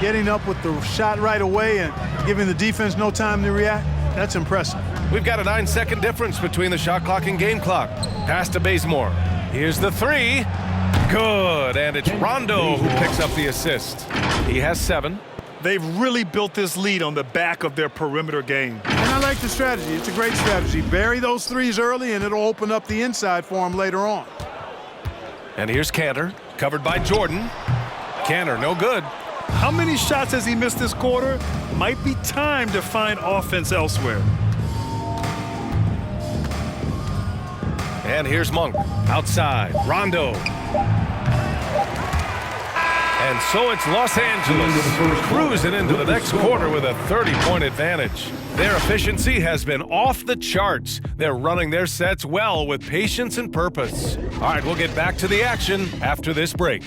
Getting up with the shot right away and giving the defense no time to react, that's impressive. We've got a 9-second difference between the shot clock and game clock. Pass to Bazemore. Here's the three. Good, and it's Rondo who picks up the assist. He has 7. They've really built this lead on the back of their perimeter game. And I like the strategy. It's a great strategy. Bury those threes early, and it'll open up the inside for them later on. And here's Cantor, covered by Jordan. Cantor, no good. How many shots has he missed this quarter? Might be time to find offense elsewhere. And here's Monk, outside, Rondo. And so it's Los Angeles cruising into the next quarter with a 30-point advantage. Their efficiency has been off the charts. They're running their sets well with patience and purpose. All right, we'll get back to the action after this break.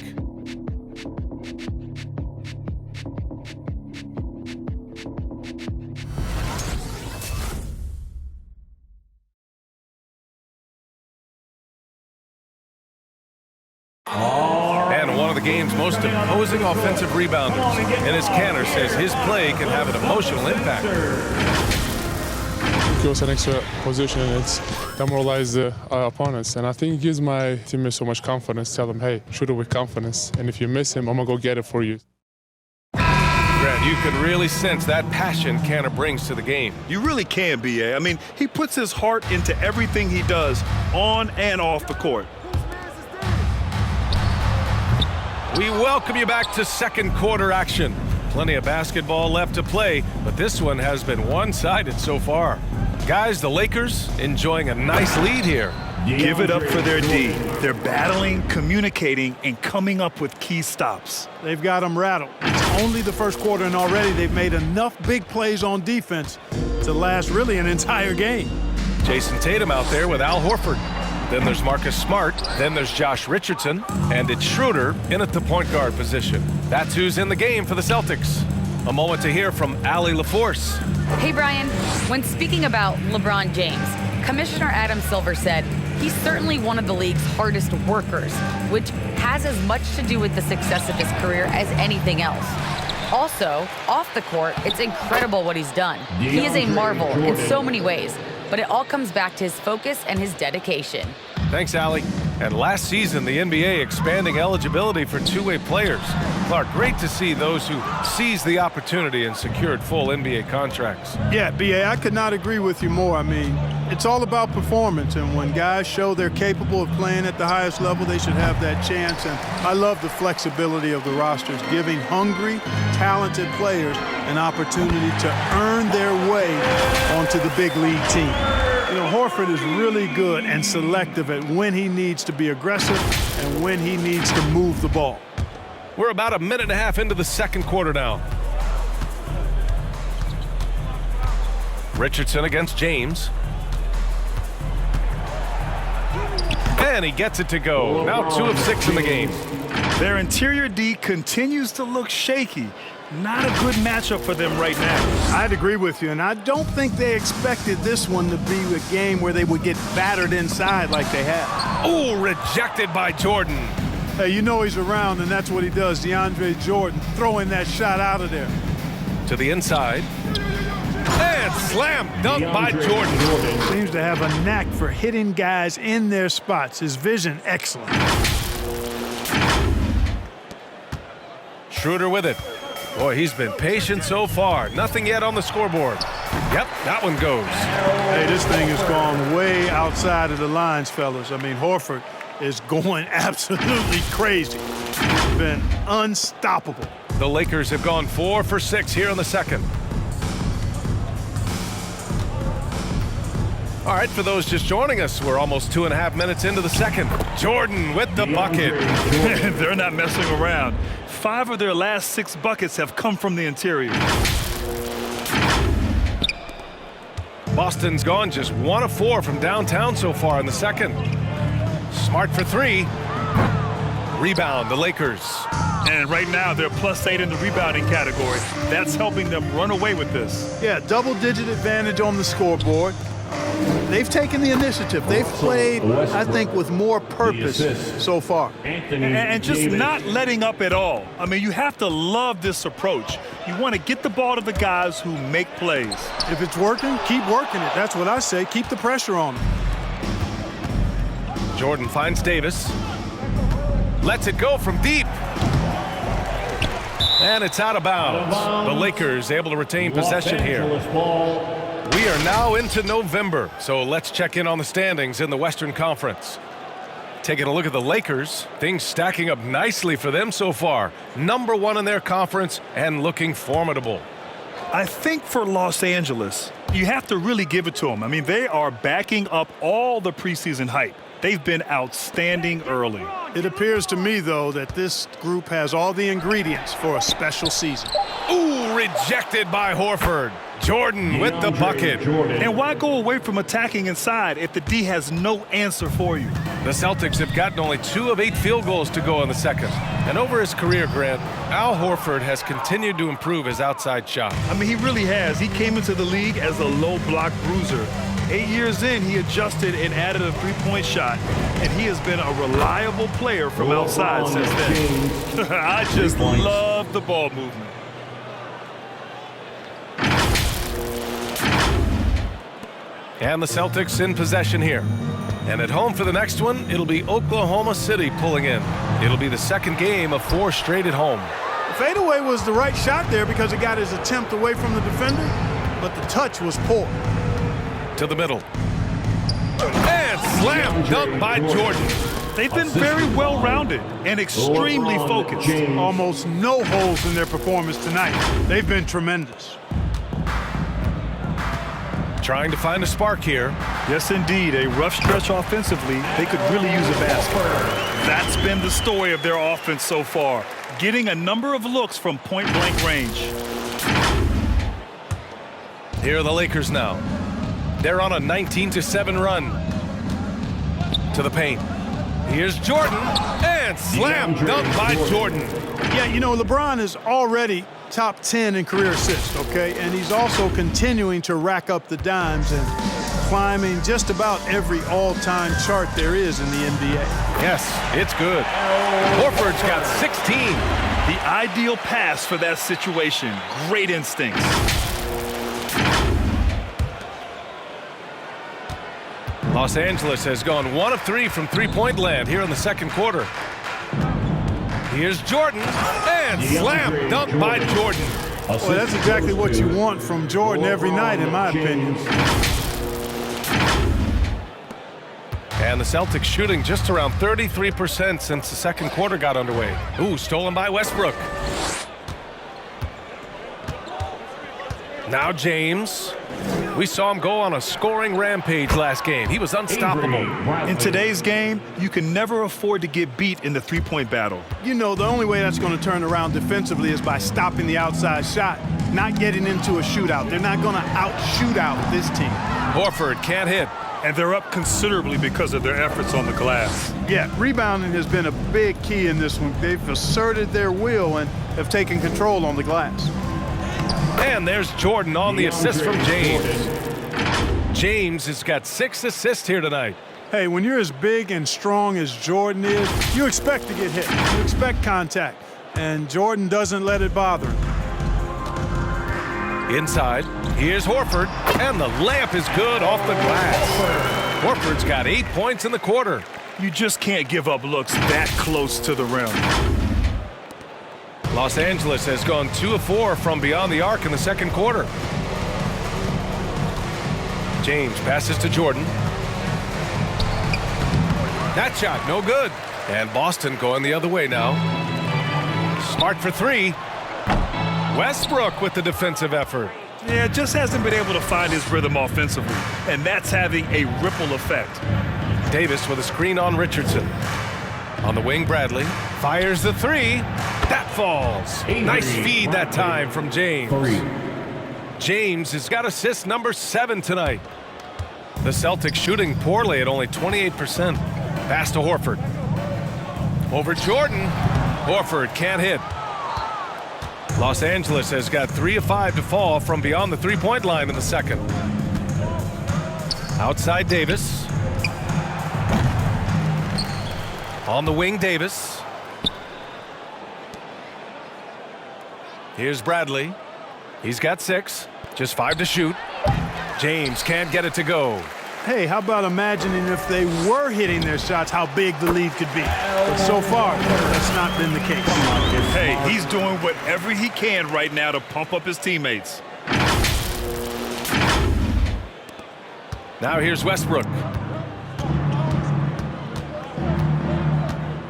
And one of the game's most imposing offensive rebounders. And as Cantor says, his play can have an emotional impact. It gives an extra position and it's demoralizes the opponents. And I think it gives my teammates so much confidence. Tell them, hey, shoot it with confidence. And if you miss him, I'm going to go get it for you. Grant, you can really sense that passion Cantor brings to the game. You really can, B.A. I mean, he puts his heart into everything he does on and off the court. We welcome you back to second quarter action. Plenty of basketball left to play, but this one has been one-sided so far. Guys, the Lakers enjoying a nice lead here. Give it up for their D. They're battling, communicating, and coming up with key stops. They've got them rattled. It's only the first quarter, and already they've made enough big plays on defense to last really an entire game. Jason Tatum out there with Al Horford. Then there's Marcus Smart. Then there's Josh Richardson. And it's Schroeder in at the point guard position. That's who's in the game for the Celtics. A moment to hear from Allie LaForce. Hey, Brian. When speaking about LeBron James, Commissioner Adam Silver said he's certainly one of the league's hardest workers, which has as much to do with the success of his career as anything else. Also, off the court, it's incredible what he's done. He is a marvel in so many ways, but it all comes back to his focus and his dedication. Thanks, Allie. And last season, the NBA expanding eligibility for two-way players. Clark, great to see those who seized the opportunity and secured full NBA contracts. Yeah, B.A., I could not agree with you more. I mean, it's all about performance, and when guys show they're capable of playing at the highest level, they should have that chance. And I love the flexibility of the rosters, giving hungry, talented players an opportunity to earn their way onto the big league team. You know, Horford is really good and selective at when he needs to be aggressive and when he needs to move the ball. We're about a minute and a half into the second quarter now. Richardson against James. And he gets it to go. Now 2 of 6 in the game. Their interior D continues to look shaky. Not a good matchup for them right now. I'd agree with you, and I don't think they expected this one to be a game where they would get battered inside like they have. Oh, rejected by Jordan. Hey, you know he's around, and that's what he does. DeAndre Jordan throwing that shot out of there. To the inside. And slam dunk by Jordan. Seems to have a knack for hitting guys in their spots. His vision, excellent. Schroeder with it. Boy, he's been patient so far. Nothing yet on the scoreboard. Yep, that one goes. Hey, this thing has gone way outside of the lines, fellas. I mean, Horford is going absolutely crazy. He's been unstoppable. The Lakers have gone 4 for 6 here in the second. All right, for those just joining us, we're almost 2.5 minutes into the second. Jordan with the bucket. They're not messing around. 5 of their last 6 buckets have come from the interior. Boston's gone just 1 of 4 from downtown so far in the second. Smart for 3. Rebound, the Lakers. And right now, they're +8 in the rebounding category. That's helping them run away with this. Yeah, double-digit advantage on the scoreboard. They've taken the initiative. They've played, I think, with more purpose purpose so far. And just not letting up at all. I mean, you have to love this approach. You want to get the ball to the guys who make plays. If it's working, keep working it. That's what I say. Keep the pressure on him. Jordan finds Davis. Lets it go from deep. And it's out of bounds. The Lakers able to retain possession here. We are now into November, so let's check in on the standings in the Western Conference. Taking a look at the Lakers, things stacking up nicely for them so far. Number 1 in their conference and looking formidable. I think for Los Angeles, you have to really give it to them. I mean, they are backing up all the preseason hype. They've been outstanding early. It appears to me, though, that this group has all the ingredients for a special season. Ooh, rejected by Horford. Jordan with the bucket. And why go away from attacking inside if the D has no answer for you? The Celtics have gotten only 2 of 8 field goals to go in the second. And over his career, Grant, Al Horford has continued to improve his outside shot. I mean, he really has. He came into the league as a low block bruiser. 8 years in, he adjusted and added a three-point shot, and he has been a reliable player from outside since then. I just love the ball movement. And the Celtics in possession here. And at home for the next one, it'll be Oklahoma City pulling in. It'll be the second game of 4 straight at home. The fadeaway was the right shot there because it got his attempt away from the defender, but the touch was poor. To the middle. And slam dunk by Jordan. They've been very well-rounded and extremely focused. Almost no holes in their performance tonight. They've been tremendous. Trying to find a spark here. Yes, indeed. A rough stretch offensively. They could really use a basket. That's been the story of their offense so far. Getting a number of looks from point-blank range. Here are the Lakers now. They're on a 19-7 run. To the paint. Here's Jordan. And slam dunk by Jordan. Yeah, you know, LeBron is already top 10 in career assists, okay? And he's also continuing to rack up the dimes and climbing just about every all-time chart there is in the NBA. Yes, it's good. Horford's got 16. The ideal pass for that situation. Great instincts. Los Angeles has gone 1 of 3 from three-point land here in the second quarter. Here's Jordan, and slam dunk by Jordan. Well, that's exactly what you want from Jordan every night, in my opinion. And the Celtics shooting just around 33% since the second quarter got underway. Ooh, stolen by Westbrook. Now James. We saw him go on a scoring rampage last game. He was unstoppable. In today's game, you can never afford to get beat in the three-point battle. You know, the only way that's going to turn around defensively is by stopping the outside shot, not getting into a shootout. They're not going to out-shoot out this team. Horford can't hit. And they're up considerably because of their efforts on the glass. Yeah, rebounding has been a big key in this one. They've asserted their will and have taken control on the glass. And there's Jordan on the assist from James. James has got 6 assists here tonight. Hey, when you're as big and strong as Jordan is, you expect to get hit. You expect contact. And Jordan doesn't let it bother him. Inside, here's Horford, and the layup is good off the glass. Horford's got 8 points in the quarter. You just can't give up looks that close to the rim. Los Angeles has gone 2 of 4 from beyond the arc in the second quarter. James passes to Jordan. That shot, no good. And Boston going the other way now. Smart for 3. Westbrook with the defensive effort. Yeah, just hasn't been able to find his rhythm offensively, and that's having a ripple effect. Davis with a screen on Richardson. On the wing, Bradley fires the 3. That falls. Nice feed that time from James. James has got assist number 7 tonight. The Celtics shooting poorly at only 28%. Pass to Horford. Over Jordan. Horford can't hit. Los Angeles has got 3 of 5 to fall from beyond the three-point line in the second. Outside Davis. On the wing, Davis. Here's Bradley. He's got 6. Just 5 to shoot. James can't get it to go. Hey, how about imagining if they were hitting their shots, how big the lead could be? But so far, that's not been the case. Hey, he's doing whatever he can right now to pump up his teammates. Now here's Westbrook.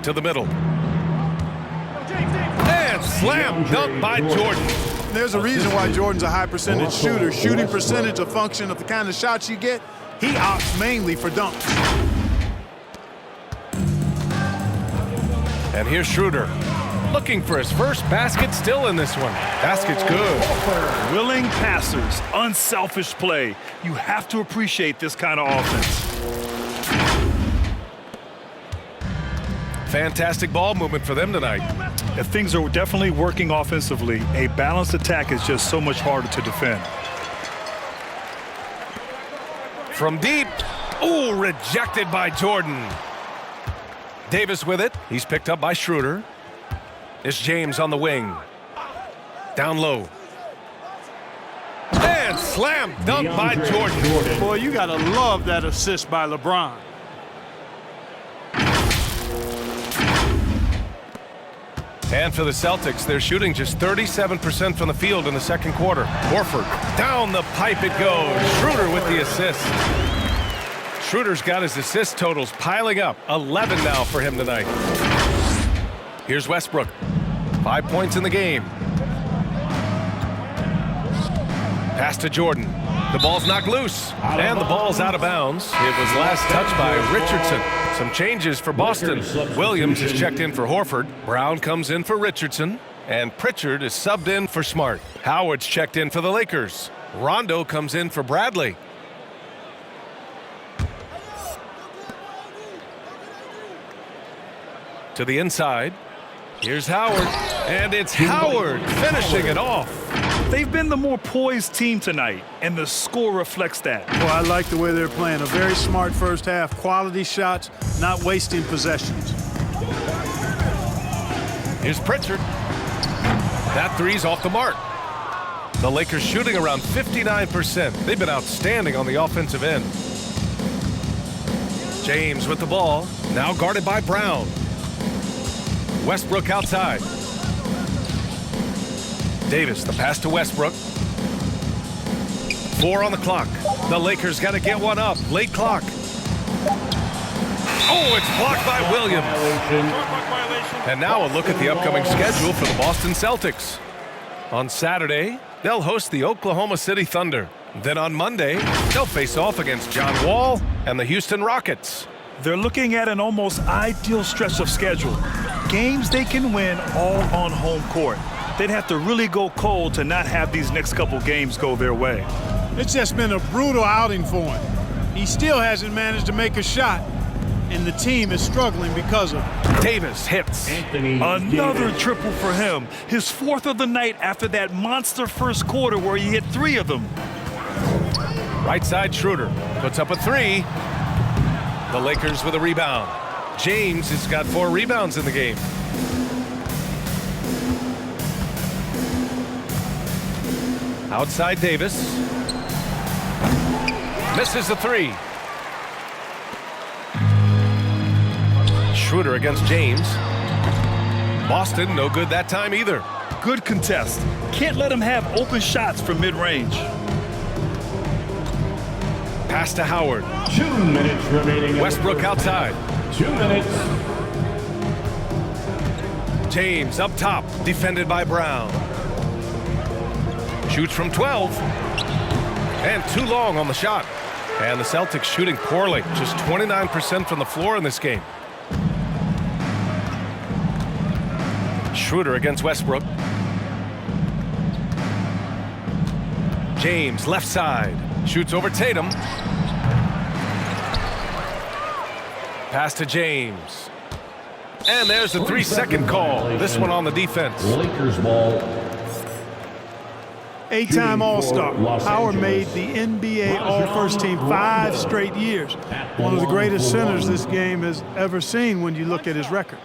To the middle. And slam dunk by Jordan. There's a reason why Jordan's a high percentage shooter. Shooting percentage a function of the kind of shots you get. He opts mainly for dunks. And here's Schroeder. Looking for his first basket still in this one. Basket's good. Willing passers, unselfish play. You have to appreciate this kind of offense. Fantastic ball movement for them tonight. If things are definitely working offensively, a balanced attack is just so much harder to defend. From deep. Ooh, rejected by Jordan. Davis with it. He's picked up by Schroeder. It's James on the wing. Down low. And slam dunk by Jordan. Boy, you got to love that assist by LeBron. And for the Celtics, they're shooting just 37% from the field in the second quarter. Horford, down the pipe it goes. Schroeder with the assist. Schroeder's got his assist totals piling up. 11 now for him tonight. Here's Westbrook. 5 points in the game. Pass to Jordan. The ball's knocked loose. And the ball's out of bounds. It was last touched by Richardson. Some changes for Boston. Williams is checked in for Horford. Brown comes in for Richardson. And Pritchard is subbed in for Smart. Howard's checked in for the Lakers. Rondo comes in for Bradley. To the inside. Here's Howard. And it's Howard finishing it off. They've been the more poised team tonight, and the score reflects that. Well, I like the way they're playing. A very smart first half. Quality shots, not wasting possessions. Here's Pritchard. That three's off the mark. The Lakers shooting around 59%. They've been outstanding on the offensive end. James with the ball. Now guarded by Brown. Westbrook outside. Davis, the pass to Westbrook. 4 on the clock. The Lakers got to get one up. Late clock. Oh, it's blocked by Williams. And now a look at the upcoming schedule for the Boston Celtics. On Saturday, they'll host the Oklahoma City Thunder. Then on Monday, they'll face off against John Wall and the Houston Rockets. They're looking at an almost ideal stretch of schedule. Games they can win all on home court. They'd have to really go cold to not have these next couple games go their way. It's just been a brutal outing for him. He still hasn't managed to make a shot, and the team is struggling because of it. Davis hits. Another triple for him. His 4th of the night after that monster first quarter where he hit 3 of them. Right side Schroeder puts up a 3. The Lakers with a rebound. James has got 4 rebounds in the game. Outside Davis. Misses the 3. Schroeder against James. Boston no good that time either. Good contest. Can't let him have open shots from mid-range. Pass to Howard. 2 minutes remaining. Westbrook outside. 2 minutes. James up top, defended by Brown. Shoots from 12. And too long on the shot. And the Celtics shooting poorly. Just 29% from the floor in this game. Schroeder against Westbrook. James left side. Shoots over Tatum. Pass to James. And there's the 3-second call. This one on the defense. Lakers ball. 8-time All-Star. Howard made the NBA All-First Team 5 straight years. One of the greatest centers this game has ever seen when you look at his record.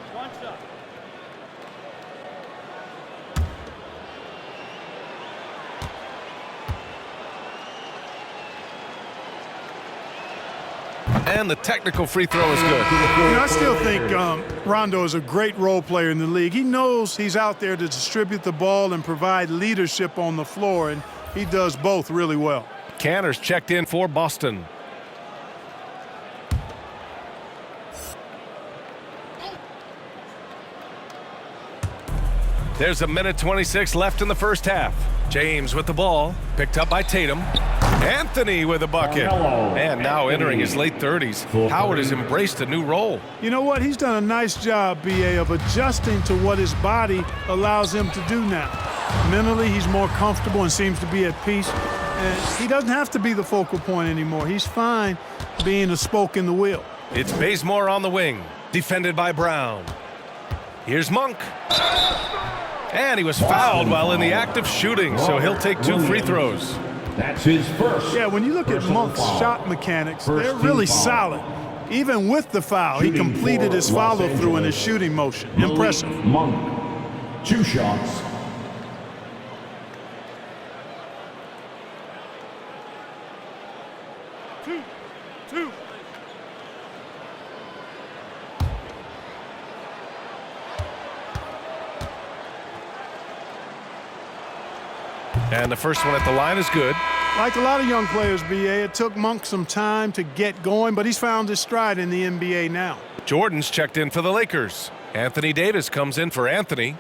And the technical free throw is good. You know, I still think Rondo is a great role player in the league. He knows he's out there to distribute the ball and provide leadership on the floor, and he does both really well. Cantor's checked in for Boston. There's 1:26 left in the first half. James with the ball, picked up by Tatum. Anthony with a bucket. And now entering his late 30s, Howard has embraced a new role. You know what? He's done a nice job, B.A., of adjusting to what his body allows him to do now. Mentally, he's more comfortable and seems to be at peace. And he doesn't have to be the focal point anymore. He's fine being a spoke in the wheel. It's Bazemore on the wing, defended by Brown. Here's Monk. And he was fouled while in the act of shooting, so he'll take 2 free throws. That's his first. Yeah, when you look at Monk's shot mechanics, they're really solid. Even with the foul, he completed his follow-through in his shooting motion. Impressive. Monk, 2 shots. Two. And the first one at the line is good. Like a lot of young players, B.A., it took Monk some time to get going, but he's found his stride in the NBA now. Jordan's checked in for the Lakers. Anthony Davis comes in for Anthony.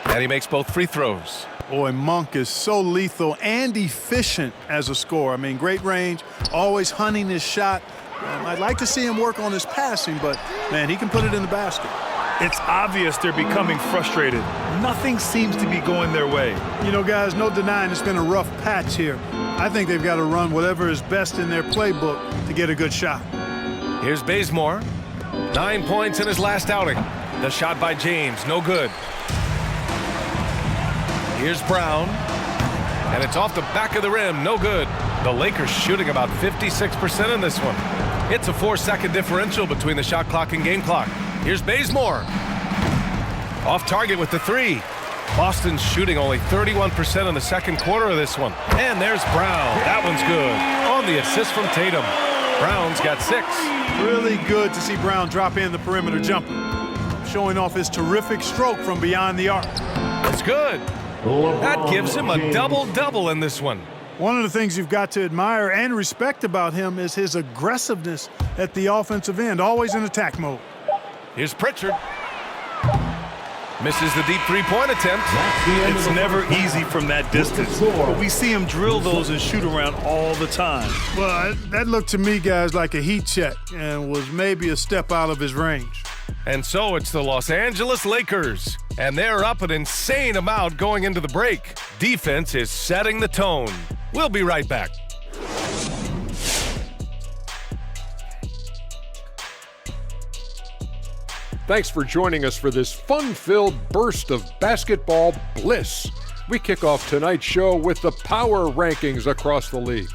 And he makes both free throws. Boy, Monk is so lethal and efficient as a scorer. I mean, great range, always hunting his shot. I'd like to see him work on his passing, but, man, he can put it in the basket. It's obvious they're becoming frustrated. Nothing seems to be going their way. You know, guys, no denying it's been a rough patch here. I think they've got to run whatever is best in their playbook to get a good shot. Here's Bazemore. 9 points in his last outing. The shot by James, no good. Here's Brown. And it's off the back of the rim, no good. The Lakers shooting about 56% in this one. It's a 4-second differential between the shot clock and game clock. Here's Bazemore. Off target with the 3. Boston's shooting only 31% in the second quarter of this one. And there's Brown. That one's good. On the assist from Tatum. Brown's got 6. Really good to see Brown drop in the perimeter jumper, showing off his terrific stroke from beyond the arc. That's good. That gives him a double-double in this one. One of the things you've got to admire and respect about him is his aggressiveness at the offensive end, always in attack mode. Here's Pritchard. Misses the deep 3-point attempt. It's never easy from that distance, but we see him drill those and shoot around all the time. Well, that looked to me, guys, like a heat check and was maybe a step out of his range. And so it's the Los Angeles Lakers, and they're up an insane amount going into the break. Defense is setting the tone. We'll be right back. Thanks for joining us for this fun-filled burst of basketball bliss. We kick off tonight's show with the power rankings across the league.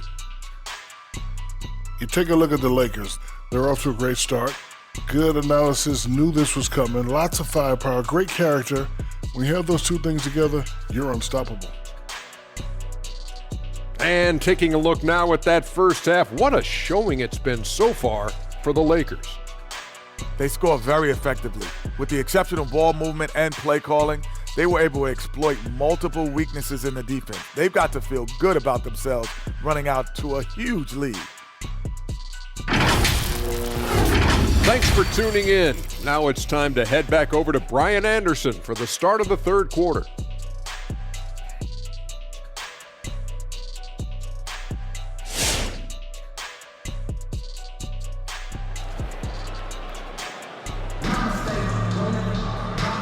You take a look at the Lakers. They're off to a great start. Good analysis, knew this was coming. Lots of firepower, great character. When you have those two things together, you're unstoppable. And taking a look now at that first half, what a showing it's been so far for the Lakers. They score very effectively. With the exceptional ball movement and play calling, they were able to exploit multiple weaknesses in the defense. They've got to feel good about themselves running out to a huge lead. Thanks for tuning in. Now it's time to head back over to Brian Anderson for the start of the third quarter.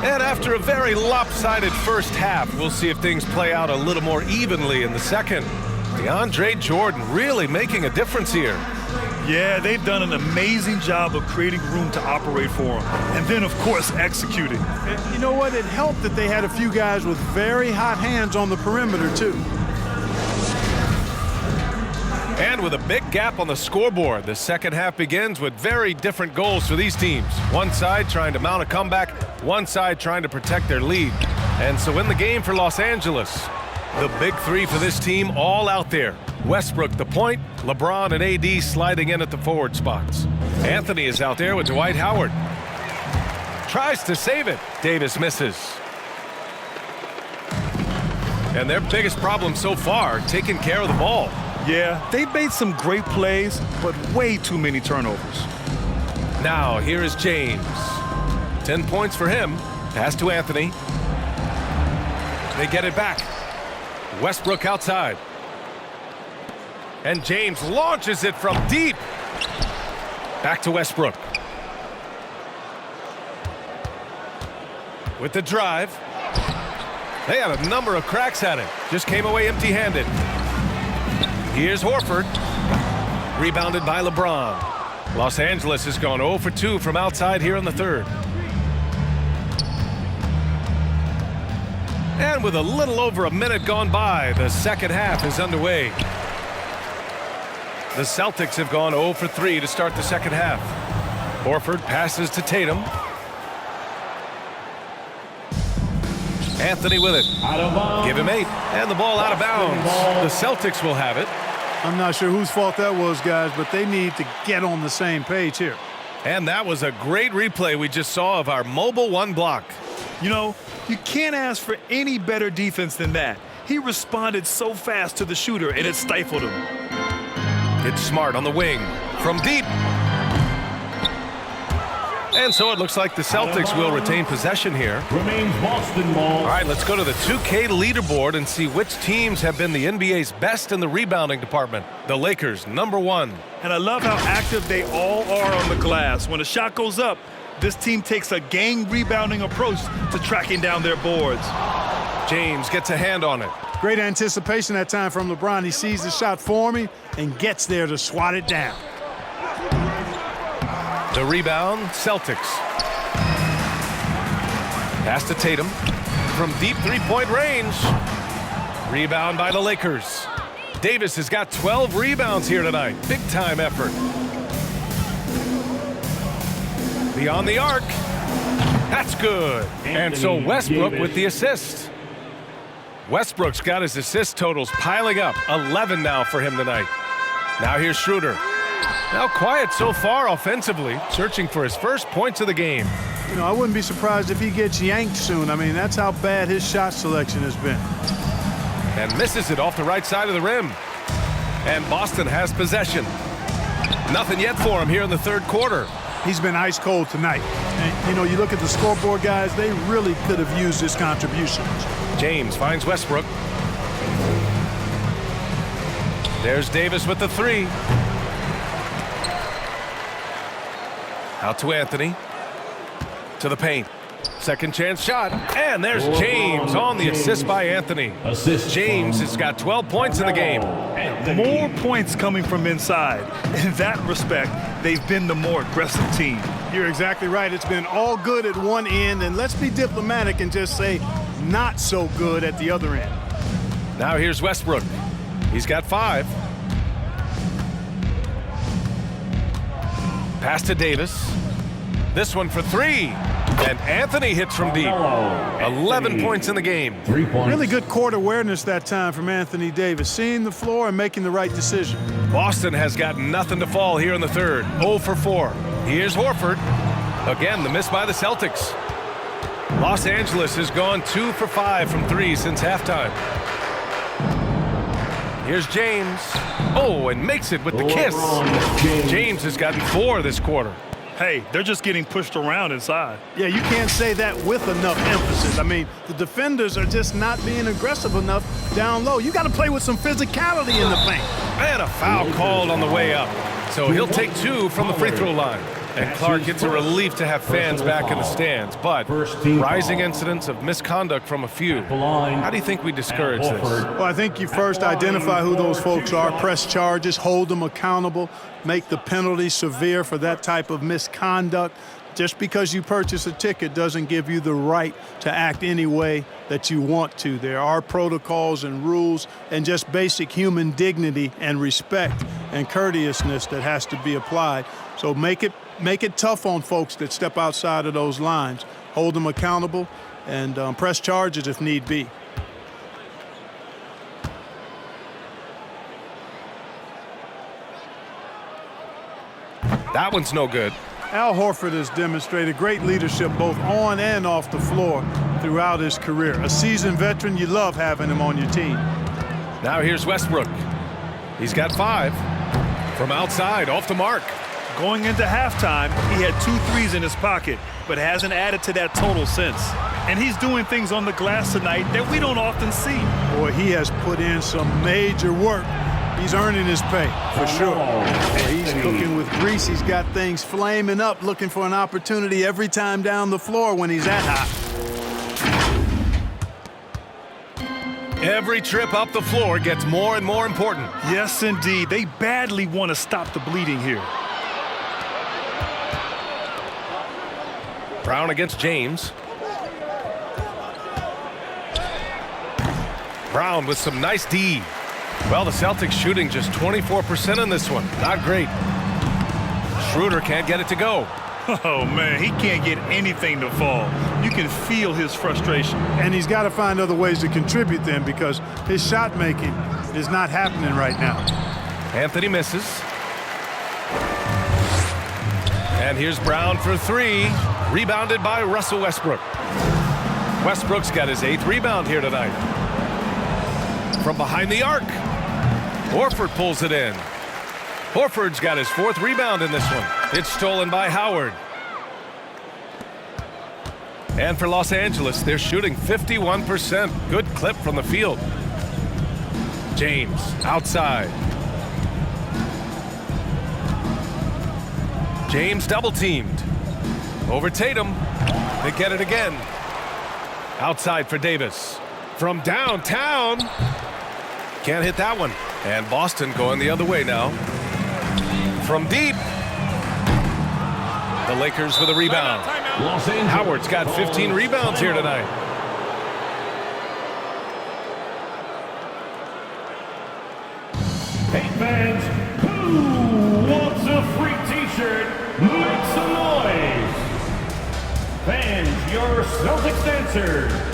And after a very lopsided first half, we'll see if things play out a little more evenly in the second. DeAndre Jordan really making a difference here. Yeah, they've done an amazing job of creating room to operate for him. And then, of course, executing. And you know what? It helped that they had a few guys with very hot hands on the perimeter, too. And with a big gap on the scoreboard, the second half begins with very different goals for these teams. One side trying to mount a comeback, one side trying to protect their lead. And so in the game for Los Angeles, the big three for this team all out there. Westbrook the point, LeBron and AD sliding in at the forward spots. Anthony is out there with Dwight Howard. Tries to save it. Davis misses. And their biggest problem so far, taking care of the ball. Yeah, they've made some great plays, but way too many turnovers. Now, here is James. 10 points for him. Pass to Anthony. They get it back. Westbrook outside. And James launches it from deep. Back to Westbrook. With the drive. They had a number of cracks at it. Just came away empty-handed. Here's Horford. Rebounded by LeBron. Los Angeles has gone 0 for 2 from outside here in the third. And with a little over a minute gone by, the second half is underway. The Celtics have gone 0 for 3 to start the second half. Horford passes to Tatum. Anthony with it. Give him 8. And the ball out of bounds. The Celtics will have it. I'm not sure whose fault that was, guys, but they need to get on the same page here. And that was a great replay we just saw of our mobile one block. You know, you can't ask for any better defense than that. He responded so fast to the shooter, and it stifled him. It's Smart on the wing from deep. And so it looks like the Celtics will retain possession here. Remains Boston ball. All right, let's go to the 2K leaderboard and see which teams have been the NBA's best in the rebounding department. The Lakers, #1. And I love how active they all are on the glass. When a shot goes up, this team takes a gang rebounding approach to tracking down their boards. James gets a hand on it. Great anticipation that time from LeBron. He sees the shot forming and gets there to swat it down. The rebound, Celtics. Pass to Tatum from deep three-point range. Rebound by the Lakers. Davis has got 12 rebounds here tonight. Big-time effort. Beyond the arc. That's good. And so Westbrook with the assist. Westbrook's got his assist totals piling up. 11 now for him tonight. Now here's Schroeder. Now quiet so far offensively, searching for his first points of the game. You know, I wouldn't be surprised if he gets yanked soon. I mean, that's how bad his shot selection has been. And misses it off the right side of the rim. And Boston has possession. Nothing yet for him here in the third quarter. He's been ice cold tonight. And, you know, you look at the scoreboard, guys, they really could have used his contributions. James finds Westbrook. There's Davis with the 3. Out to Anthony. To the paint. Second chance shot. And there's James on the assist by Anthony. James has got 12 points in the game. More points coming from inside. In that respect, they've been the more aggressive team. You're exactly right. It's been all good at one end, and let's be diplomatic and just say not so good at the other end. Now here's Westbrook. He's got 5. Pass to Davis. This one for 3. And Anthony hits from deep. 11 points in the game. 3 points. Really good court awareness that time from Anthony Davis, seeing the floor and making the right decision. Boston has got nothing to fall here in the third. 0 for 4. Here's Horford. Again, the miss by the Celtics. Los Angeles has gone 2 for 5 from 3 since halftime. Here's James. Oh, and makes it with the kiss. James has gotten 4 this quarter. Hey, they're just getting pushed around inside. Yeah, you can't say that with enough emphasis. I mean, the defenders are just not being aggressive enough down low. You got to play with some physicality in the paint. And a foul called on the way up. So he'll take 2 from the free throw line. And Clark, it's a relief to have fans back in the stands, but rising incidents of misconduct from a few. How do you think we discourage this? Well, I think you first identify who those folks are, press charges, hold them accountable, make the penalty severe for that type of misconduct. Just because you purchase a ticket doesn't give you the right to act any way that you want to. There are protocols and rules and just basic human dignity and respect and courteousness that has to be applied. So make it tough on folks that step outside of those lines. Hold them accountable and press charges if need be. That one's no good. Al Horford has demonstrated great leadership both on and off the floor throughout his career. A seasoned veteran, you love having him on your team. Now here's Westbrook. He's got 5. From outside, off the mark. Going into halftime, he had 2 threes in his pocket, but hasn't added to that total since. And he's doing things on the glass tonight that we don't often see. Boy, he has put in some major work. He's earning his pay, for sure. He's cooking with grease. He's got things flaming up, looking for an opportunity every time down the floor when he's that hot. Every trip up the floor gets more and more important. Yes, indeed. They badly want to stop the bleeding here. Brown against James. Brown with some nice D. Well, the Celtics shooting just 24% in this one. Not great. Schroeder can't get it to go. Oh, man, he can't get anything to fall. You can feel his frustration. And he's got to find other ways to contribute then because his shot making is not happening right now. Anthony misses. And here's Brown for 3. Rebounded by Russell Westbrook. Westbrook's got his 8th rebound here tonight. From behind the arc. Horford pulls it in. Horford's got his 4th rebound in this one. It's stolen by Howard. And for Los Angeles, they're shooting 51%. Good clip from the field. James outside. James double teamed. Over Tatum. They get it again. Outside for Davis. From downtown. Can't hit that one. And Boston going the other way now. From deep. The Lakers with a rebound. Howard's got 15 rebounds here tonight. Hey fans, who wants a free t-shirt? Make some noise. Fans, your Celtics answer.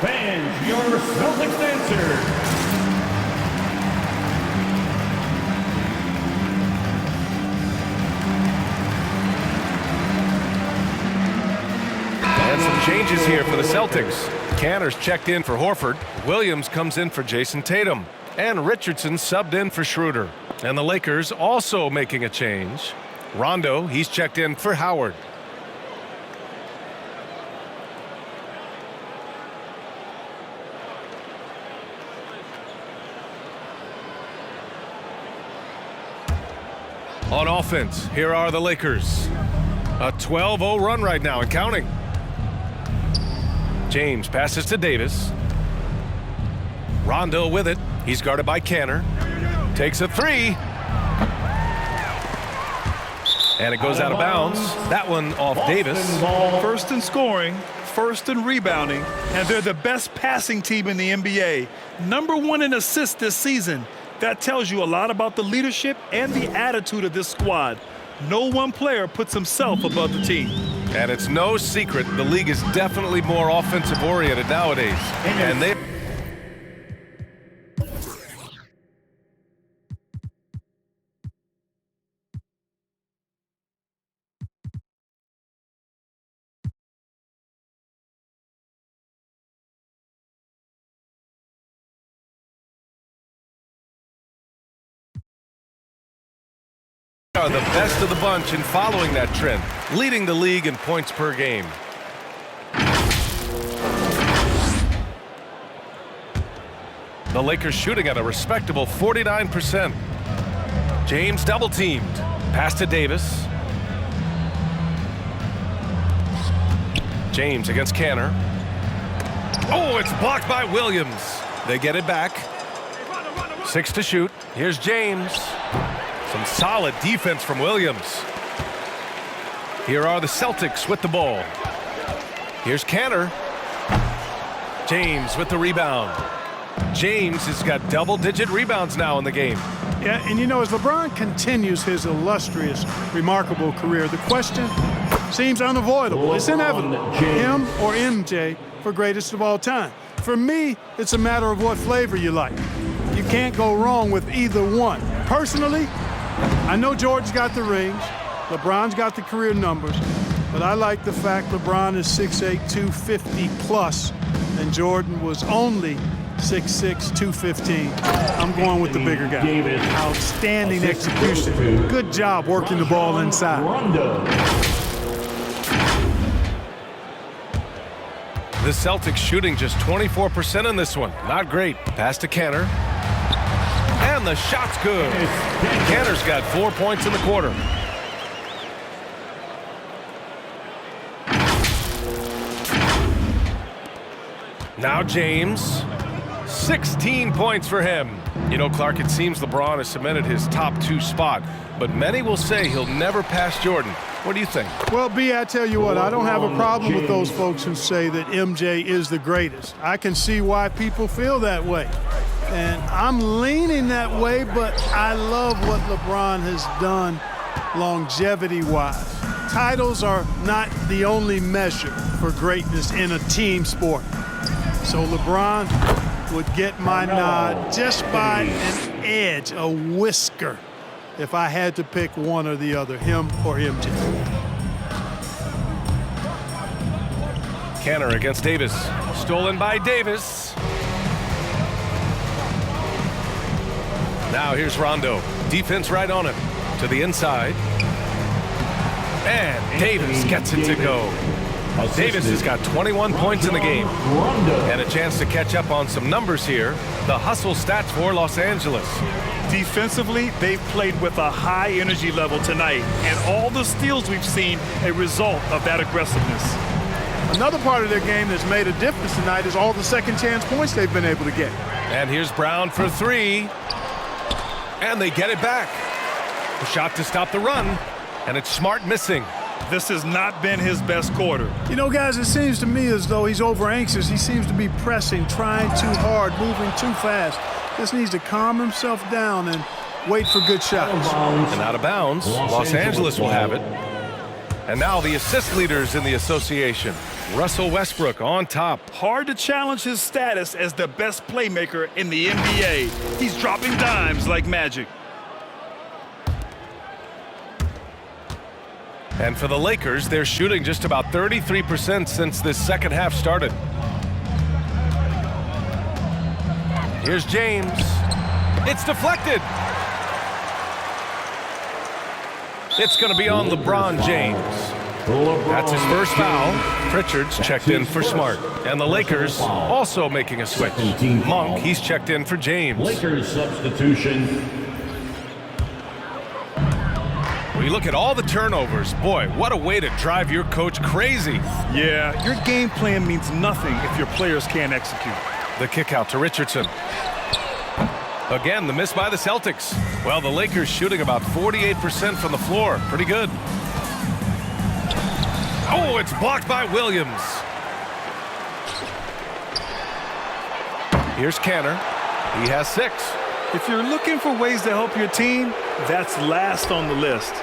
Fans, your Celtics answer. And some changes here for the Celtics. Canner's checked in for Horford. Williams comes in for Jason Tatum. And Richardson subbed in for Schroeder. And the Lakers also making a change. Rondo, he's checked in for Howard. On offense, here are the Lakers. A 12-0 run right now and counting. James passes to Davis. Rondo with it. He's guarded by Canner. Takes a three. And it goes out of bounds. That one off Davis. First in scoring, first in rebounding, and they're the best passing team in the NBA. #1 in assists this season. That tells you a lot about the leadership and the attitude of this squad. No one player puts himself above the team. And it's no secret the league is definitely more offensive oriented nowadays. And they are the best of the bunch in following that trend, leading the league in points per game. The Lakers shooting at a respectable 49%. James double teamed. Pass to Davis. James against Canner. Oh, it's blocked by Williams. They get it back. 6 to shoot. Here's James. Some solid defense from Williams. Here are the Celtics with the ball. Here's Canner. James with the rebound. James has got double-digit rebounds now in the game. Yeah, and you know, as LeBron continues his illustrious, remarkable career, the question seems unavoidable. It's inevitable. Him or MJ for greatest of all time. For me, it's a matter of what flavor you like. You can't go wrong with either one. Personally, I know Jordan's got the rings, LeBron's got the career numbers, but I like the fact LeBron is 6'8", 250 plus, and Jordan was only 6'6", 215. I'm going with the bigger guy. Outstanding execution. Good job working the ball inside. The Celtics shooting just 24% in this one. Not great. Pass to Canner. And the shot's good. Canner's got 4 points in the quarter. Now James. 16 points for him. You know, Clark, it seems LeBron has cemented his top 2 spot, but many will say he'll never pass Jordan. What do you think? Well, B, I tell you what, I don't have a problem with those folks who say that MJ is the greatest. I can see why people feel that way. And I'm leaning that way, but I love what LeBron has done longevity-wise. Titles are not the only measure for greatness in a team sport. So LeBron would get my nod just by an edge, a whisker, if I had to pick one or the other, him or MJ. Canner against Davis. Stolen by Davis. Now here's Rondo. Defense right on him. To the inside. And Davis gets it to go. Davis has got 21 points in the game. And a chance to catch up on some numbers here. The hustle stats for Los Angeles. Defensively, they've played with a high energy level tonight, and all the steals we've seen a result of that aggressiveness. Another part of their game that's made a difference tonight is all the second chance points they've been able to get. And here's Brown for 3. And they get it back. A shot to stop the run, and it's Smart missing. This has not been his best quarter. You know, guys, it seems to me as though he's over anxious. He seems to be pressing, trying too hard, moving too fast. Just needs to calm himself down and wait for good shots. And out of bounds, Los Angeles will have it. And now the assist leaders in the association. Russell Westbrook on top. Hard to challenge his status as the best playmaker in the NBA. He's dropping dimes like magic. And for the Lakers, they're shooting just about 33% since this second half started. Here's James. It's deflected. It's going to be on LeBron James. That's his first foul. Pritchard's checked in for Smart. And the Lakers also making a switch. Monk, he's checked in for James. Lakers substitution. We look at all the turnovers. Boy, what a way to drive your coach crazy. Yeah, your game plan means nothing if your players can't execute. The kick out to Richardson. Again, the miss by the Celtics. Well, the Lakers shooting about 48% from the floor. Pretty good. Oh, it's blocked by Williams. Here's Canner. He has 6. If you're looking for ways to help your team, that's last on the list.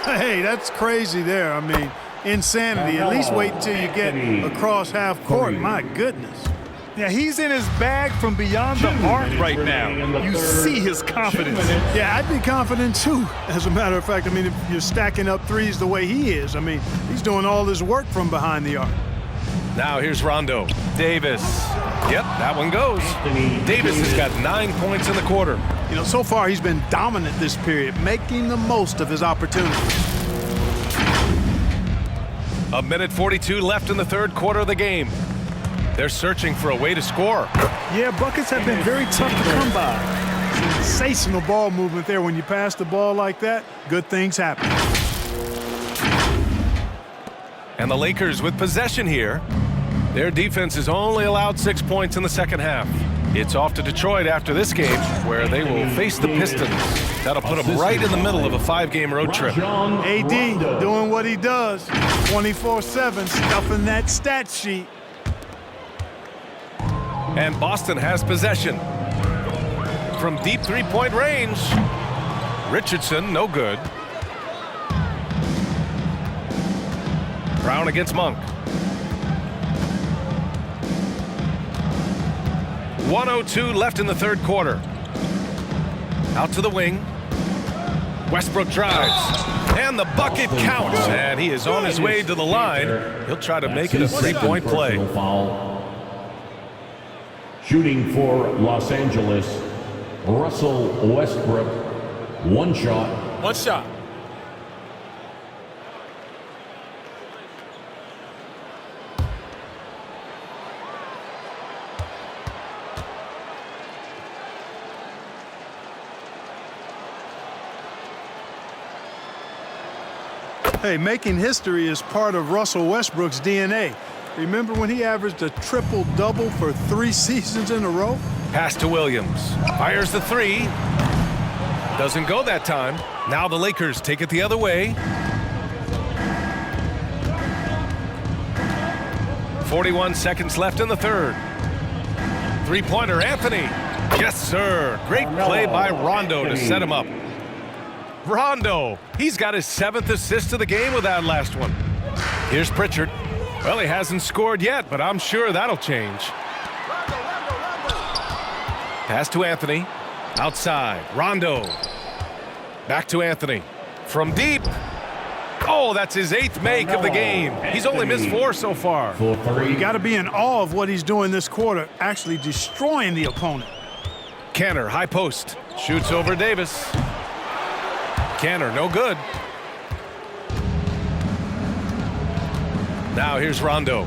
Hey, that's crazy there. I mean, insanity. At least wait until you get across half court. My goodness. Yeah, he's in his bag from beyond the arc right now. You see his confidence. Yeah, I'd be confident too, as a matter of fact. I mean, if you're stacking up threes the way he is, I mean, he's doing all his work from behind the arc. Now here's Rondo. Davis. Yep, that one goes. Davis has got 9 points in the quarter. You know, so far he's been dominant this period, making the most of his opportunities. 1:42 left in the third quarter of the game. They're searching for a way to score. Yeah, buckets have been very tough to come by. Sensational ball movement there. When you pass the ball like that, good things happen. And the Lakers with possession here. Their defense has only allowed 6 points in the second half. It's off to Detroit after this game, where they will face the Pistons. That'll put them right in the middle of a 5-game road trip. AD doing what he does, 24/7, stuffing that stat sheet. And Boston has possession. From deep three-point range, Richardson, no good. Brown against Monk. 1:02 left in the third quarter. Out to the wing. Westbrook drives. And the bucket counts. And he is on his way to the line. He'll try to make it a three-point play. Shooting for Los Angeles, Russell Westbrook. One shot. One shot. Hey, making history is part of Russell Westbrook's DNA. Remember when he averaged a triple-double for 3 seasons in a row? Pass to Williams. Fires the 3. Doesn't go that time. Now the Lakers take it the other way. 41 seconds left in the third. Three-pointer, Anthony. Yes, sir. Great play by Rondo to set him up. Rondo, he's got his 7th assist of the game with that last one. Here's Pritchard. Well, he hasn't scored yet, but I'm sure that'll change. Pass to Anthony. Outside. Rondo. Back to Anthony. From deep. Oh, that's his 8th make of the game. He's only missed 4 so far. You got to be in awe of what he's doing this quarter, actually destroying the opponent. Canner, high post. Shoots over Davis. Canner, no good. Now here's Rondo.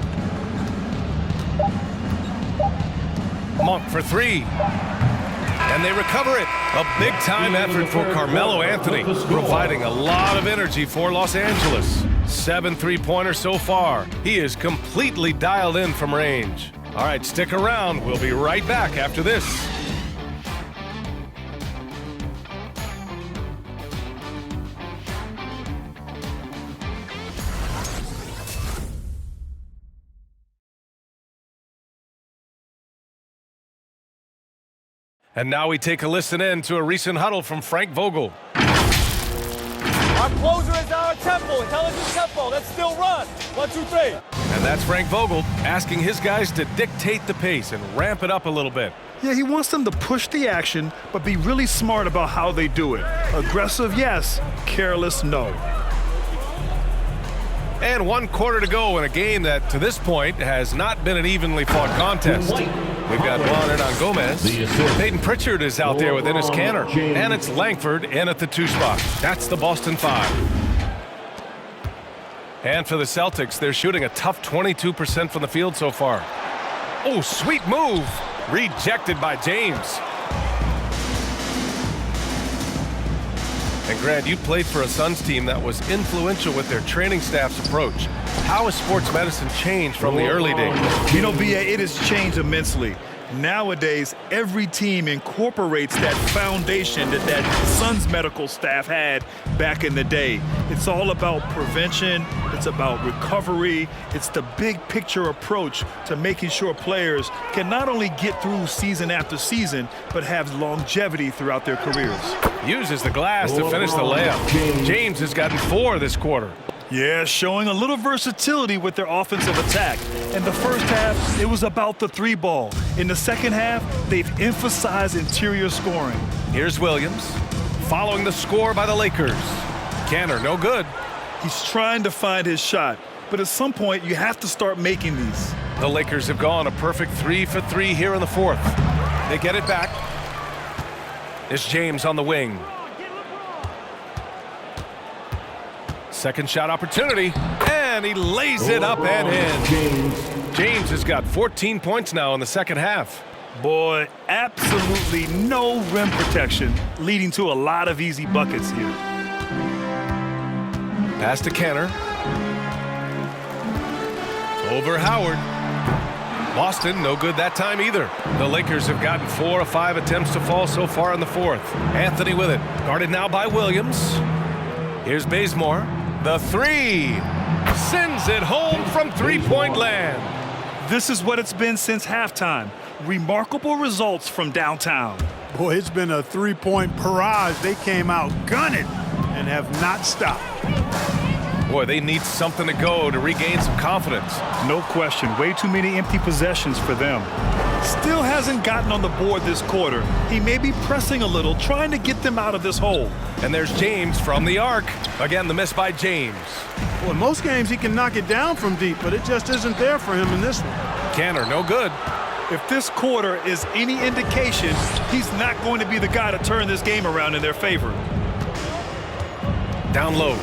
Monk for 3. And they recover it. A big-time effort for Carmelo Anthony, providing a lot of energy for Los Angeles. 7 three-pointers so far. He is completely dialed in from range. All right, stick around. We'll be right back after this. And now we take a listen in to a recent huddle from Frank Vogel. Our closer is our tempo, intelligent tempo. Let's still run. 1, 2, 3. And that's Frank Vogel asking his guys to dictate the pace and ramp it up a little bit. Yeah, he wants them to push the action, but be really smart about how they do it. Aggressive, yes. Careless, no. And 1 quarter to go in a game that, to this point, has not been an evenly fought contest. We've got Juan Hernan Gomez. Peyton Pritchard is out there with Enes Kanter. And it's Langford in at the 2 spot. That's the Boston 5. And for the Celtics, they're shooting a tough 22% from the field so far. Oh, sweet move. Rejected by James. And Grant, you played for a Suns team that was influential with their training staff's approach. How has sports medicine changed from the early days? You know, B.A., it has changed immensely. Nowadays, every team incorporates that foundation that Suns medical staff had back in the day. It's all about prevention. It's about recovery. It's the big picture approach to making sure players can not only get through season after season, but have longevity throughout their careers. Uses the glass to finish the layup. James has gotten 4 this quarter. Yeah, showing a little versatility with their offensive attack. In the first half, it was about the 3 ball. In the second half, they've emphasized interior scoring. Here's Williams, following the score by the Lakers. Canner, no good. He's trying to find his shot, but at some point, you have to start making these. The Lakers have gone a perfect 3 for 3 here in the 4th. They get it back. It's James on the wing. Second shot opportunity, and he lays it up and in. James has got 14 points now in the second half. Boy, absolutely no rim protection, leading to a lot of easy buckets here. Pass to Canner. Over Howard. Boston, no good that time either. The Lakers have gotten 4 of 5 attempts to fall so far in the 4th. Anthony with it, guarded now by Williams. Here's Bazemore. The 3 sends it home from three-point land. This is what it's been since halftime. Remarkable results from downtown. Boy, it's been a three-point barrage. They came out gunning and have not stopped. Boy, they need something to go to regain some confidence. No question. Way too many empty possessions for them. Still hasn't gotten on the board this quarter. He may be pressing a little, trying to get them out of this hole. And there's James from the arc. Again, the miss by James. Well, in most games he can knock it down from deep, but it just isn't there for him in this one. Canner, no good. If this quarter is any indication, he's not going to be the guy to turn this game around in their favor. Down low.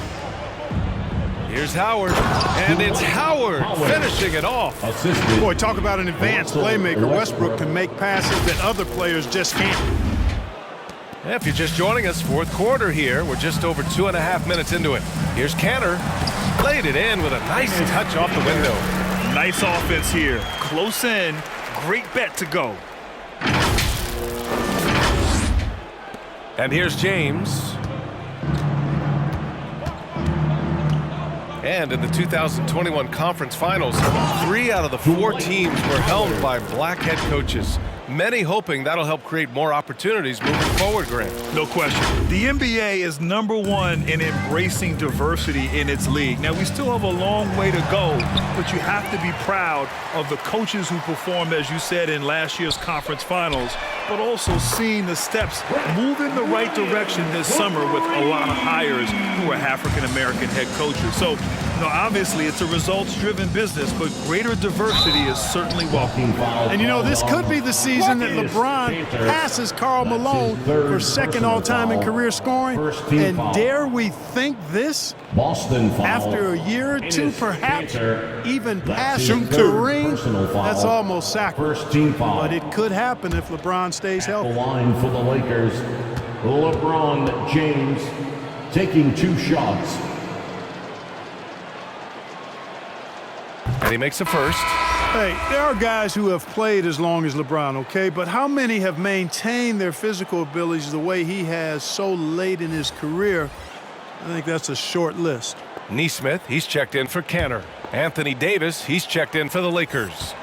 Here's Howard, and it's Howard finishing it off. Boy, talk about an advanced playmaker. Westbrook can make passes that other players just can't. If you're just joining us, 4th quarter here. We're just over 2.5 minutes into it. Here's Canner. Laid it in with a nice touch off the window. Nice offense here. Close in. Great bet to go. And here's James. And in the 2021 Conference Finals, 3 out of the 4 teams were helmed by black head coaches. Many hoping that'll help create more opportunities moving forward, Grant. No question. The NBA is #1 in embracing diversity in its league. Now, we still have a long way to go, but you have to be proud of the coaches who performed, as you said, in last year's conference finals, but also seeing the steps move in the right direction this summer with a lot of hires who are African-American head coaches. So, obviously it's a results-driven business, but greater diversity is certainly welcome. And, this could be the season that LeBron passes Karl Malone for second all-time in career scoring. And dare we think this? Boston foul. After a year or two, perhaps even passing Kareem, that's almost sacrilege. First team foul. But it could happen if LeBron stays The healthy. line for the Lakers, LeBron James taking 2 shots. And he makes the first. Hey, there are guys who have played as long as LeBron, okay? But how many have maintained their physical abilities the way he has so late in his career? I think that's a short list. Neesmith, he's checked in for Canner. Anthony Davis, he's checked in for the Lakers.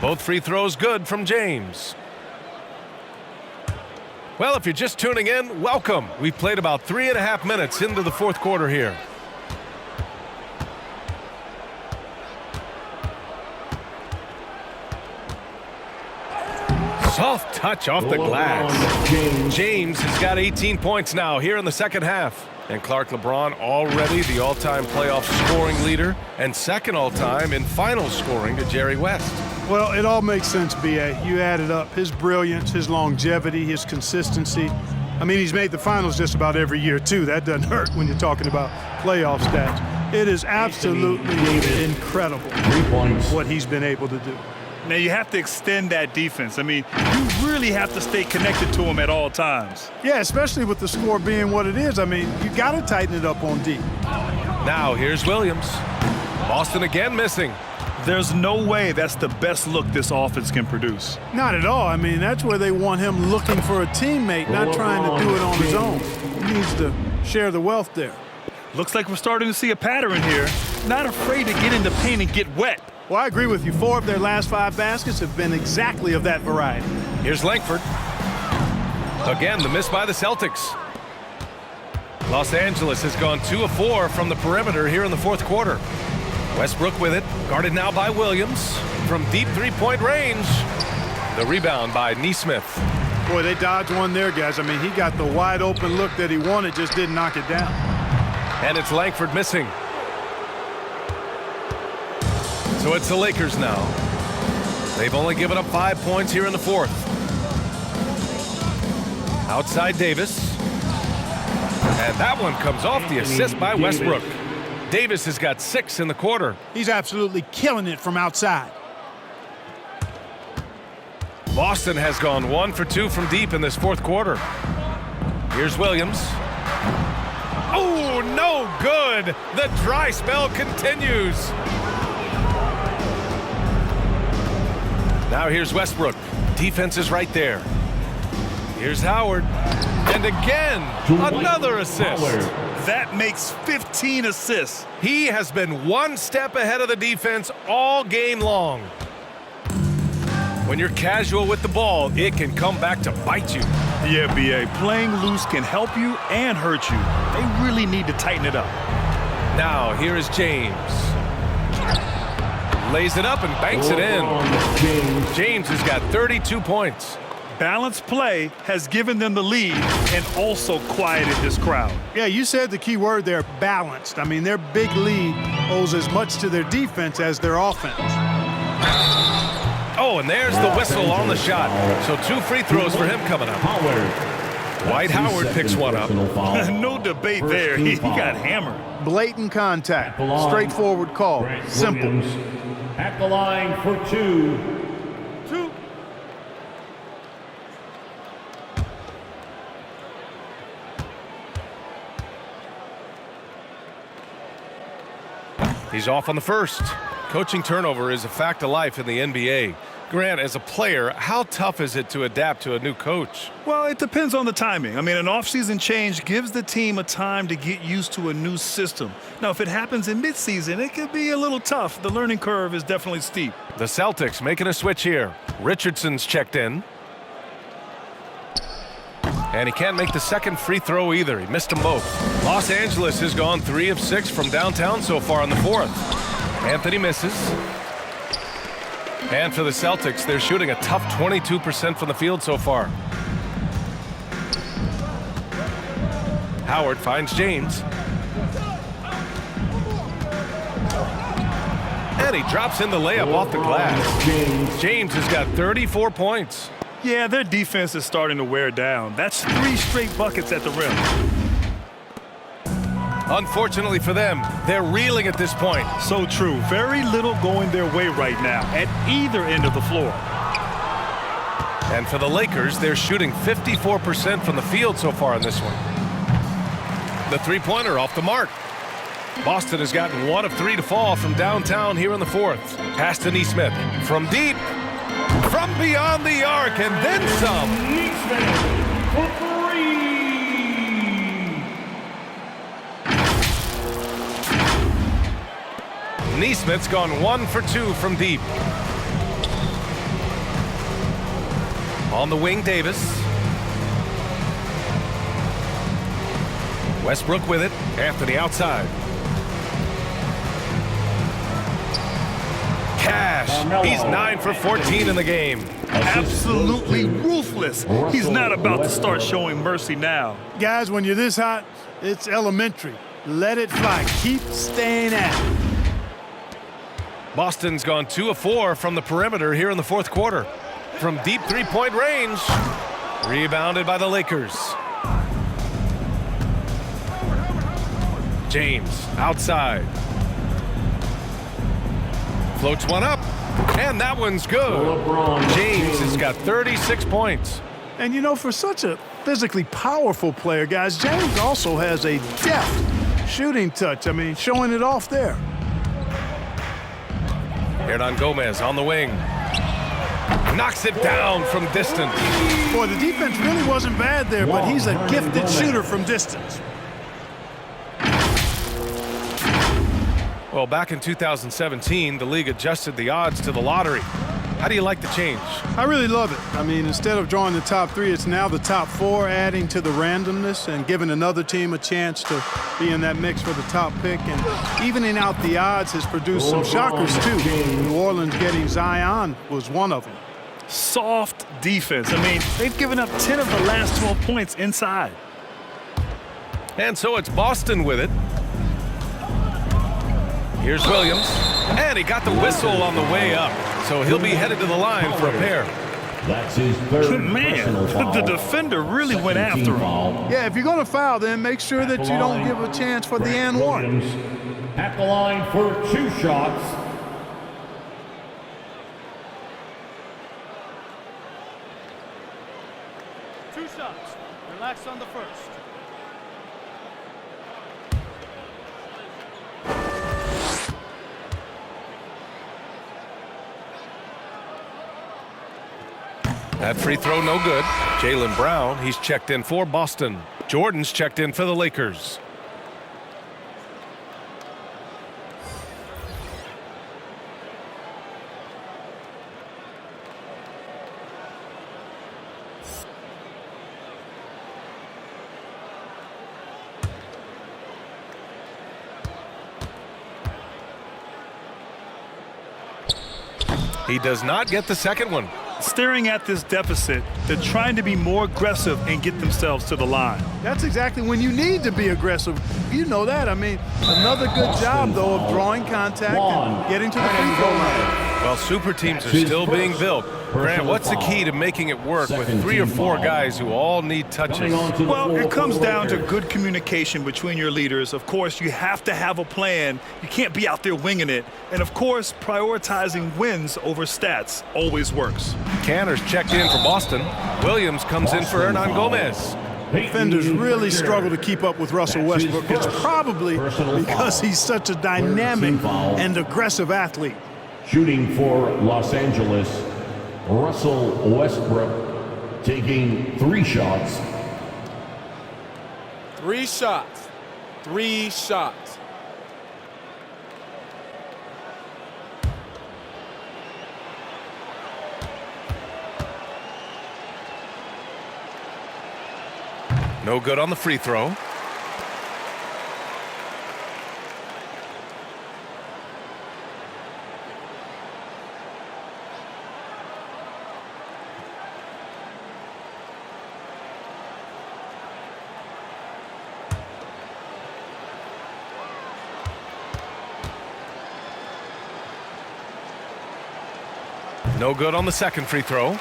Both free throws good from James. Well, if you're just tuning in, welcome. We've played about 3.5 minutes into the 4th quarter here. Soft touch off the glass. James has got 18 points now here in the second half. And Clark LeBron already the all-time playoff scoring leader and second all-time in finals scoring to Jerry West. Well, it all makes sense, B.A. You add it up. His brilliance, his longevity, his consistency. I mean, he's made the finals just about every year, too. That doesn't hurt when you're talking about playoff stats. It is absolutely incredible what he's been able to do. Now, you have to extend that defense. I mean, you really have to stay connected to him at all times. Yeah, especially with the score being what it is. I mean, you got to tighten it up on D. Now here's Williams. Boston again missing. There's no way that's the best look this offense can produce. Not at all. I mean, that's where they want him looking for a teammate, not trying to do it on his own. He needs to share the wealth there. Looks like we're starting to see a pattern here. Not afraid to get in the paint and get wet. Well, I agree with you. 4 of their last 5 baskets have been exactly of that variety. Here's Langford. Again, the miss by the Celtics. Los Angeles has gone 2 of 4 from the perimeter here in the fourth quarter. Westbrook with it, guarded now by Williams. From deep three-point range. The rebound by Nesmith. Boy, they dodged one there, guys. I mean, he got the wide open look that he wanted, just didn't knock it down. And it's Langford missing. So it's the Lakers now. They've only given up 5 points here in the fourth. Outside Davis. And that one comes off the assist by Westbrook. Davis has got 6 in the quarter. He's absolutely killing it from outside. Boston has gone 1 for 2 from deep in this fourth quarter. Here's Williams. Oh, no good. The dry spell continues. Now here's Westbrook. Defense is right there. Here's Howard. And again, another assist. That makes 15 assists. He has been 1 step ahead of the defense all game long. When you're casual with the ball, it can come back to bite you. Yeah, B.A., playing loose can help you and hurt you. They really need to tighten it up. Now, here is James. Lays it up and banks it in. James has got 32 points. Balanced play has given them the lead and also quieted this crowd. Yeah, you said the key word there, balanced. I mean, their big lead owes as much to their defense as their offense. Oh, and there's the whistle on the shot. So 2 free throws for him coming up. Dwight Howard picks one up. No debate there. He got hammered. Blatant contact. Straightforward call. Simple. At the line for 2. He's off on the first. Coaching turnover is a fact of life in the NBA. Grant, as a player, how tough is it to adapt to a new coach? Well, it depends on the timing. I mean, an offseason change gives the team a time to get used to a new system. Now, if it happens in midseason, it could be a little tough. The learning curve is definitely steep. The Celtics making a switch here. Richardson's checked in. And he can't make the second free throw either. He missed them both. Los Angeles has gone 3 of 6 from downtown so far in the fourth. Anthony misses. And for the Celtics, they're shooting a tough 22% from the field so far. Howard finds James. And he drops in the layup off the glass. James has got 34 points. Yeah, their defense is starting to wear down. That's 3 straight buckets at the rim. Unfortunately for them, they're reeling at this point. So true. Very little going their way right now at either end of the floor. And for the Lakers, they're shooting 54% from the field so far in this one. The three-pointer off the mark. Boston has gotten 1 of 3 to fall from downtown here in the fourth. Pass to Nesmith. From deep. From beyond the arc, and then some. Nesmith for 3. Nesmith's gone 1 for 2 from deep. On the wing, Davis. Westbrook with it. Anthony outside. Cash. He's 9 for 14 in the game. Absolutely ruthless. He's not about to start showing mercy now. Guys, when you're this hot, it's elementary. Let it fly. Keep staying at it. Boston's gone 2 of 4 from the perimeter here in the fourth quarter. From deep three-point range. Rebounded by the Lakers. James outside. Floats one up. And that one's good. James has got 36 points. And you know, for such a physically powerful player, guys, James also has a depth shooting touch. I mean, showing it off there. Hernan Gomez on the wing. Knocks it down from distance. Boy, the defense really wasn't bad there, but he's a gifted shooter from distance. Well, back in 2017, the league adjusted the odds to the lottery. How do you like the change? I really love it. I mean, instead of drawing the top 3, it's now the top 4, adding to the randomness and giving another team a chance to be in that mix for the top pick. And evening out the odds has produced some shockers, too. New Orleans getting Zion was one of them. Soft defense. I mean, they've given up 10 of the last 12 points inside. And so it's Boston with it. Here's Williams, and he got the whistle on the way up, so he'll be headed to the line for a pair. That's his third Man, the defender really went after him. Yeah, if you're going to foul, then make sure that you don't give a chance for the and one. At the line for 2 shots. Two shots. Relax on the first. That free throw no good. Jaylen Brown, he's checked in for Boston. Jordan's checked in for the Lakers. He does not get the second one. Staring at this deficit, they're trying to be more aggressive and get themselves to the line. That's exactly when you need to be aggressive. You know that. I mean, another good job, though, of drawing contact and getting to the free throw line. Well, super teams are still being built. Grant, what's the key to making it work with 3 or 4 guys who all need touches? Well, it comes down to good communication between your leaders. Of course, you have to have a plan. You can't be out there winging it. And, of course, prioritizing wins over stats always works. Canner's checked in for Boston. Williams comes in for Hernan Gomez. Defenders really struggle to keep up with Russell Westbrook. It's probably because he's such a dynamic and aggressive athlete. Shooting for Los Angeles, Russell Westbrook taking 3 shots. 3 shots. 3 shots. No good on the free throw. No good on the second free throw.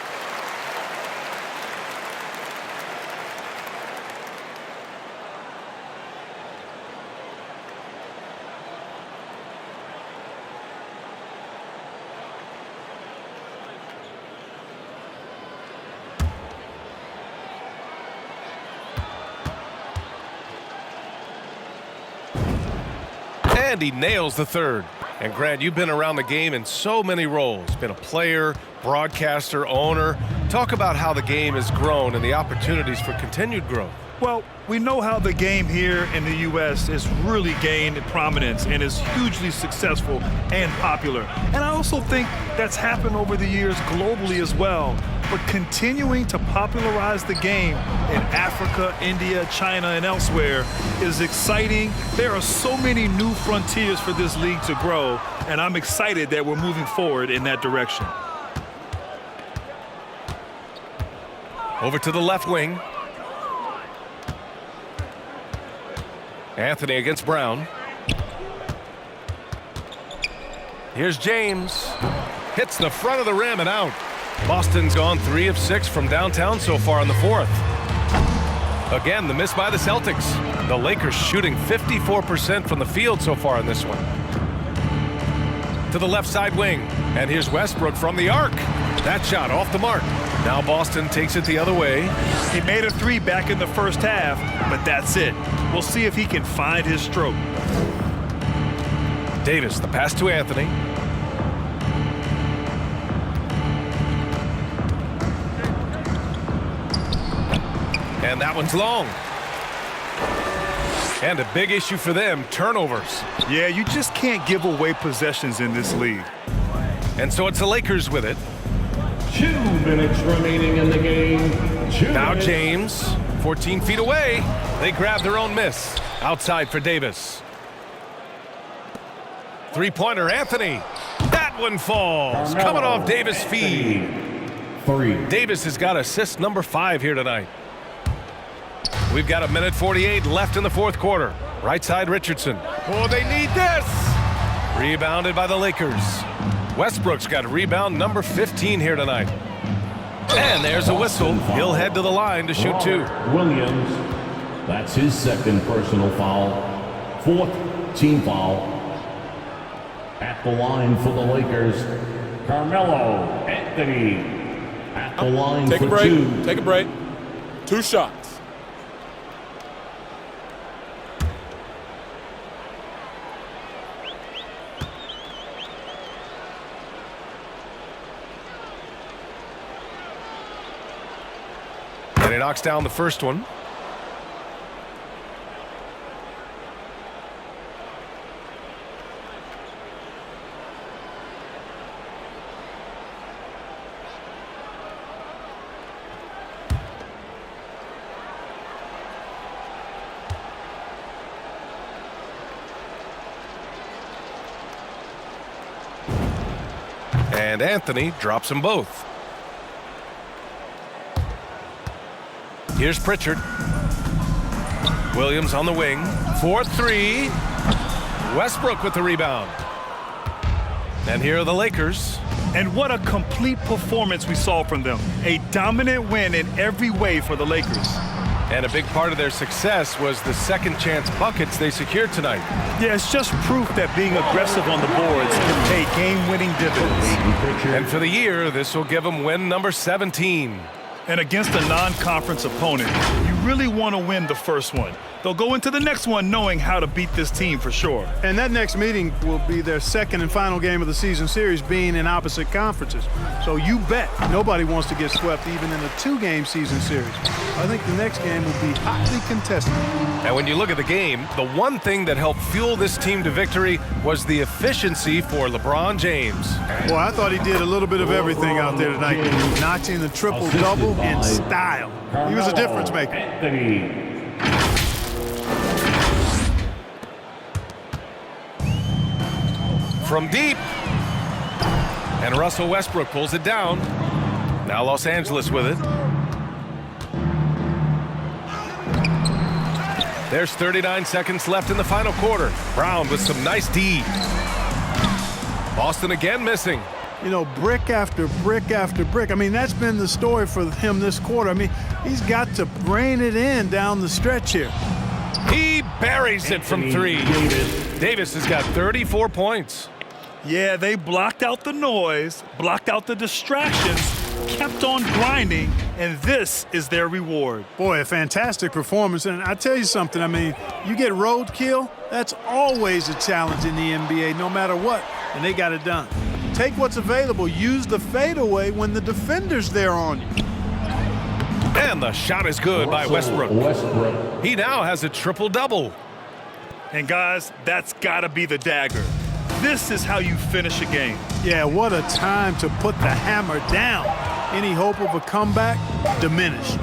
And he nails the third. And Grant, you've been around the game in so many roles. Been a player, broadcaster, owner. Talk about how the game has grown and the opportunities for continued growth. Well, we know how the game here in the U.S. has really gained prominence and is hugely successful and popular. And I also think that's happened over the years globally as well. But continuing to popularize the game in Africa, India, China, and elsewhere is exciting. There are so many new frontiers for this league to grow, and I'm excited that we're moving forward in that direction. Over to the left wing. Anthony against Brown. Here's James. Hits the front of the rim and out. Boston's gone 3 of 6 from downtown so far in the 4th. Again, the miss by the Celtics. The Lakers shooting 54% from the field so far in this one. To the left side wing. And here's Westbrook from the arc. That shot off the mark. Now Boston takes it the other way. He made a three back in the first half, but that's it. We'll see if he can find his stroke. Davis, the pass to Anthony. And that one's long. And a big issue for them, turnovers. Yeah, you just can't give away possessions in this league. And so it's the Lakers with it. 2 minutes remaining in the game. Now James, 14 feet away. They grab their own miss. Outside for Davis. Three-pointer, Anthony. That one falls. Coming off Davis' feed. 3. Davis has got assist number 5 here tonight. We've got 1:48 left in the fourth quarter. Right side, Richardson. Oh, they need this. Rebounded by the Lakers. Westbrook's got rebound number 15 here tonight. And there's a whistle. He'll head to the line to shoot 2. Williams, that's his second personal foul. 4th team foul. At the line for the Lakers, Carmelo Anthony. At the line Take for a break. 2. Take a break. 2 shots. And he knocks down the first one. And Anthony drops them both. Here's Pritchard. Williams on the wing. 4-3. Westbrook with the rebound. And here are the Lakers. And what a complete performance we saw from them. A dominant win in every way for the Lakers. And a big part of their success was the second chance buckets they secured tonight. Yeah, it's just proof that being aggressive on the boards can pay game-winning dividends. And for the year, this will give them win number 17. And against a non-conference opponent, you really want to win the first one. They'll go into the next one knowing how to beat this team for sure. And that next meeting will be their second and final game of the season series, being in opposite conferences. So you bet nobody wants to get swept even in a 2-game season series. I think the next game will be hotly contested. And when you look at the game, the one thing that helped fuel this team to victory was the efficiency for LeBron James. Boy, I thought he did a little bit of everything out there tonight, notching the triple-double in style. He was a difference maker. Anthony. From deep. And Russell Westbrook pulls it down. Now Los Angeles with it. There's 39 seconds left in the final quarter. Brown with some nice D. Boston again missing. You know, brick after brick after brick. I mean, that's been the story for him this quarter. I mean, he's got to rein it in down the stretch here. He buries it from 3. Davis has got 34 points. Yeah, they blocked out the noise, blocked out the distractions, kept on grinding, and this is their reward. Boy, a fantastic performance. And I tell you something, I mean, you get roadkill, that's always a challenge in the NBA, no matter what, and they got it done. Take what's available, use the fadeaway when the defender's there on you. And the shot is good by Westbrook. He now has a triple-double. And guys, that's got to be the dagger. This is how you finish a game. Yeah, what a time to put the hammer down. Any hope of a comeback diminished.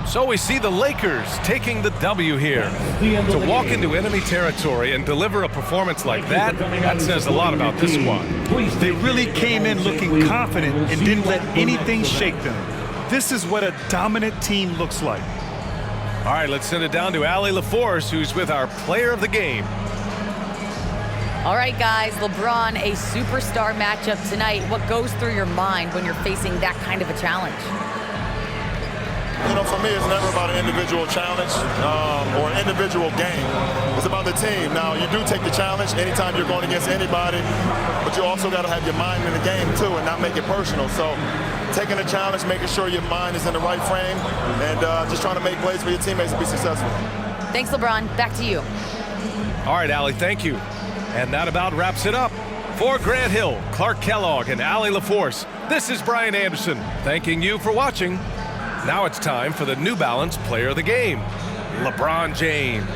So we see the Lakers taking the W here. To walk into enemy territory and deliver a performance like that, that says a lot about this squad. They really came in looking confident and didn't let anything shake them. This is what a dominant team looks like. All right, let's send it down to Allie LaForce, who's with our player of the game. All right, guys, LeBron, a superstar matchup tonight. What goes through your mind when you're facing that kind of a challenge? For me, it's never about an individual challenge or an individual game. It's about the team. Now, you do take the challenge anytime you're going against anybody, but you also got to have your mind in the game, too, and not make it personal. So taking a challenge, making sure your mind is in the right frame, and just trying to make plays for your teammates to be successful. Thanks, LeBron. Back to you. All right, Allie, thank you. And that about wraps it up. For Grant Hill, Clark Kellogg, and Allie LaForce, this is Brian Anderson, thanking you for watching. Now it's time for the New Balance Player of the Game, LeBron James.